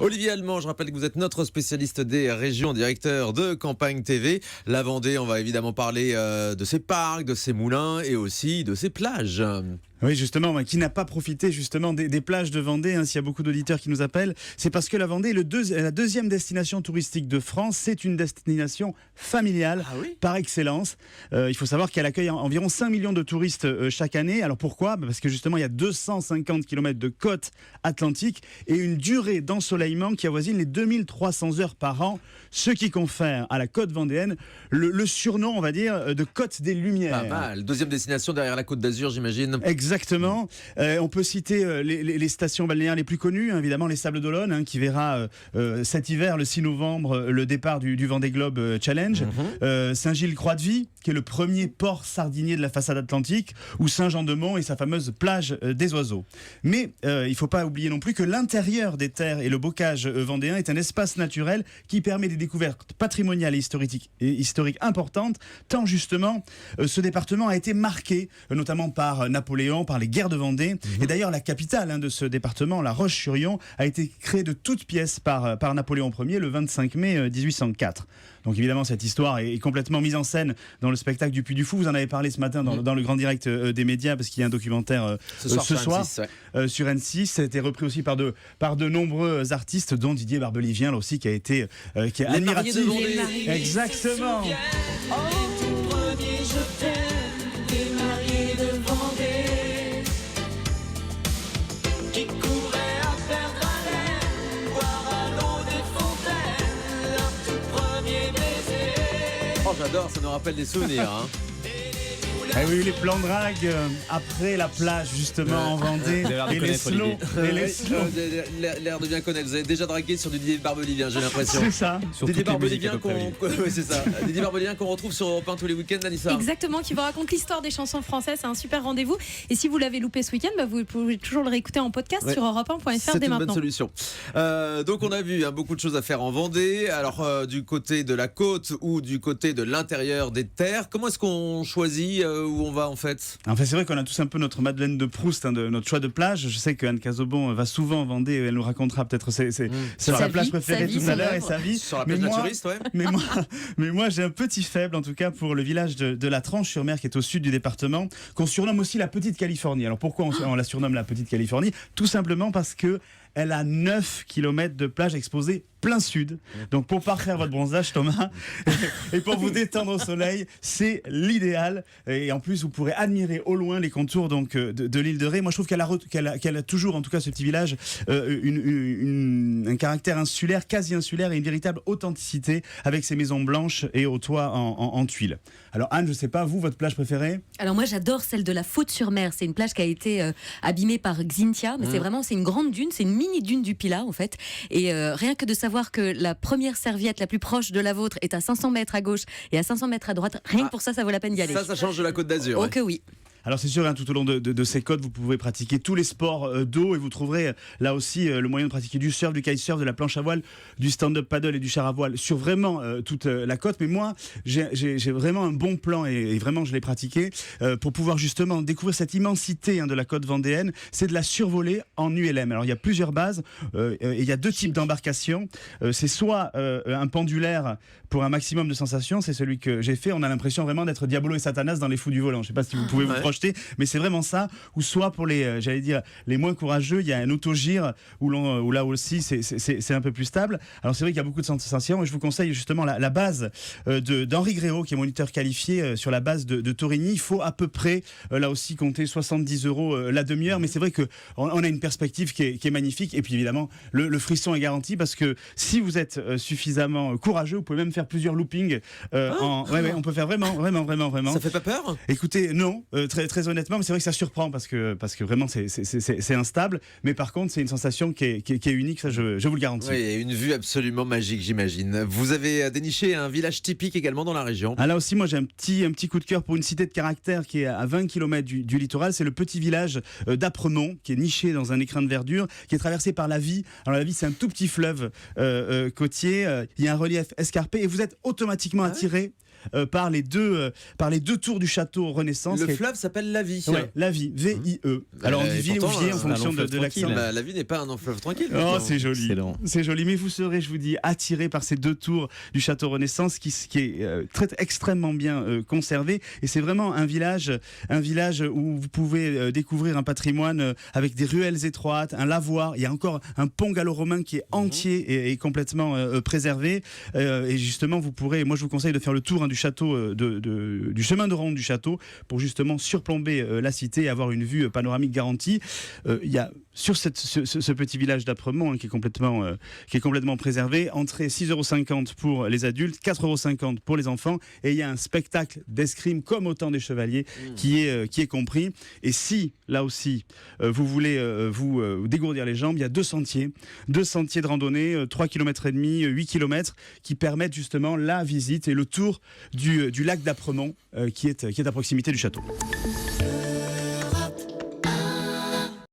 Olivier Allemand, je rappelle que vous êtes notre spécialiste des régions, directeur de Campagne TV. La Vendée, on va évidemment parler de ses parcs, de ses moulins et aussi de ses plages. Oui, justement, qui n'a pas profité justement des plages de Vendée, s'il y a beaucoup d'auditeurs qui nous appellent, c'est parce que la Vendée est la deuxième destination touristique de France. C'est une destination familiale par excellence. Il faut savoir qu'elle accueille environ 5 millions de touristes chaque année. Alors pourquoi ? Parce que justement, il y a 250 km de côte atlantique et une durée d'ensoleillement qui avoisine les 2300 heures par an, ce qui confère à la côte vendéenne le surnom, on va dire, de côte des Lumières. Pas mal. Deuxième destination derrière la Côte d'Azur, j'imagine. Exactement. On peut citer les stations balnéaires les plus connues, évidemment les Sables d'Olonne, qui verra cet hiver, le 6 novembre, le départ du Vendée Globe Challenge. Saint-Gilles-Croix-de-Vie, qui est le premier port sardinier de la façade atlantique, ou Saint-Jean-de-Mont et sa fameuse plage des oiseaux. Mais il ne faut pas oublier non plus que l'intérieur des terres et le bocage vendéen est un espace naturel qui permet des découvertes patrimoniales et historiques importantes, tant justement ce département a été marqué, notamment par Napoléon, par les guerres de Vendée. Et d'ailleurs, la capitale de ce département, La Roche-sur-Yon, a été créée de toutes pièces par Napoléon Ier le 25 mai 1804. Donc évidemment, cette histoire est complètement mise en scène dans le spectacle du Puy du Fou. Vous en avez parlé ce matin dans le grand direct des médias, parce qu'il y a un documentaire ce soir sur M6. Ça a été repris aussi par de nombreux artistes, dont Didier Barbelivien, là aussi, qui est admiratif. Exactement. Oh, j'adore, ça nous rappelle des souvenirs. Ah oui, les plans de drague après la plage, justement, en Vendée. Et les slows. L'air de bien connaître. Vous avez déjà dragué sur du Didier Barbelivien, j'ai l'impression. C'est ça. Didier Barbelivien Didier Barbelivien qu'on retrouve sur Europe 1 tous les week-ends, Anissa. Exactement, qui vous raconte l'histoire des chansons françaises. C'est un super rendez-vous. Et si vous l'avez loupé ce week-end, vous pouvez toujours le réécouter en podcast sur europe1.fr dès maintenant. C'est une bonne solution. Donc on a vu beaucoup de choses à faire en Vendée. Alors du côté de la côte ou du côté de l'intérieur des terres, comment est-ce qu'on choisit où on va en fait ? C'est vrai qu'on a tous un peu notre Madeleine de Proust, de notre choix de plage. Je sais qu'Anne Cazobon va souvent en Vendée. Elle nous racontera peut-être sa plage préférée tout à l'heure et sa vie. Sur la plage naturiste, ouais. Mais moi, j'ai un petit faible, en tout cas, pour le village de la Tranche-sur-Mer, qui est au sud du département, qu'on surnomme aussi la Petite Californie. Alors pourquoi on la surnomme la Petite Californie ? Tout simplement parce que elle a 9 km de plage exposée plein sud. Donc pour parfaire votre bronzage, Thomas, et pour vous détendre au soleil, c'est l'idéal. Et en plus, vous pourrez admirer au loin les contours de l'île de Ré. Moi, je trouve qu'elle a toujours, en tout cas, ce petit village, un caractère insulaire, quasi insulaire, et une véritable authenticité avec ses maisons blanches et au toit en tuiles. Alors Anne, je sais pas, vous, votre plage préférée ? Alors moi, j'adore celle de la Faute-sur-Mer. C'est une plage qui a été abîmée par Xynthia, mais c'est une grande dune, c'est une mini dune du Pilat en fait. Et rien que de savoir que la première serviette la plus proche de la vôtre est à 500 mètres à gauche et à 500 mètres à droite, rien que pour ça vaut la peine d'y aller. Ça change de la Côte d'Azur. Ok, oui. Alors c'est sûr, tout au long de ces côtes, vous pouvez pratiquer tous les sports d'eau et vous trouverez là aussi le moyen de pratiquer du surf, du kitesurf, de la planche à voile, du stand-up paddle et du char à voile sur vraiment toute la côte. Mais moi, j'ai vraiment un bon plan et vraiment je l'ai pratiqué pour pouvoir justement découvrir cette immensité de la côte vendéenne. C'est de la survoler en ULM. Alors il y a plusieurs bases et il y a deux types d'embarcations. C'est soit un pendulaire pour un maximum de sensations, c'est celui que j'ai fait. On a l'impression vraiment d'être Diabolo et Satanas dans Les Fous du Volant. Je sais pas si vous pouvez vous projeter, mais c'est vraiment ça. Ou soit pour les moins courageux, il y a un autogire où là aussi c'est un peu plus stable. Alors c'est vrai qu'il y a beaucoup de sensations et je vous conseille justement la base d'Henri Gréau, qui est moniteur qualifié sur la base de Torigny. Il faut à peu près là aussi compter 70 € la demi-heure, mais c'est vrai que on a une perspective qui est magnifique et puis évidemment le frisson est garanti parce que si vous êtes suffisamment courageux, vous pouvez même faire plusieurs loopings. On peut faire vraiment. Ça fait pas peur ? Écoutez, non, très honnêtement, mais c'est vrai que ça surprend parce que vraiment c'est instable, mais par contre c'est une sensation qui est unique, ça je vous le garantis. Oui, et une vue absolument magique, j'imagine. Vous avez déniché un village typique également dans la région. Ah, là aussi, moi j'ai un petit coup de cœur pour une cité de caractère qui est à 20 km du littoral. C'est le petit village d'Apremont, qui est niché dans un écrin de verdure, qui est traversé par la Vie. Alors la Vie, c'est un tout petit fleuve côtier. Il y a un relief escarpé et vous êtes automatiquement attiré par les deux tours du château Renaissance. Le fleuve s'appelle la Vie. Ouais, la Vie, V-I-E. Alors on dit Vie ou Vie en fonction de l'accent. La Vie n'est pas un fleuve tranquille. Oh, c'est joli. Excellent. C'est joli, mais vous serez, je vous dis, attiré par ces deux tours du château Renaissance qui est extrêmement bien conservé. Et c'est vraiment un village où vous pouvez découvrir un patrimoine avec des ruelles étroites, un lavoir. Il y a encore un pont gallo-romain qui est entier et complètement préservé. Et justement, moi je vous conseille de faire le tour du château, du chemin de ronde du château pour justement surplomber la cité et avoir une vue panoramique garantie. Il y a sur ce petit village d'Apremont qui est complètement préservé, entrée 6,50 € pour les adultes, 4,50 € pour les enfants, et il y a un spectacle d'escrime comme au temps des chevaliers qui est compris. Et si là aussi vous voulez vous dégourdir les jambes, il y a deux sentiers de randonnée, 3,5 km, 8 km, qui permettent justement la visite et le tour du lac d'Apremont qui est à proximité du château.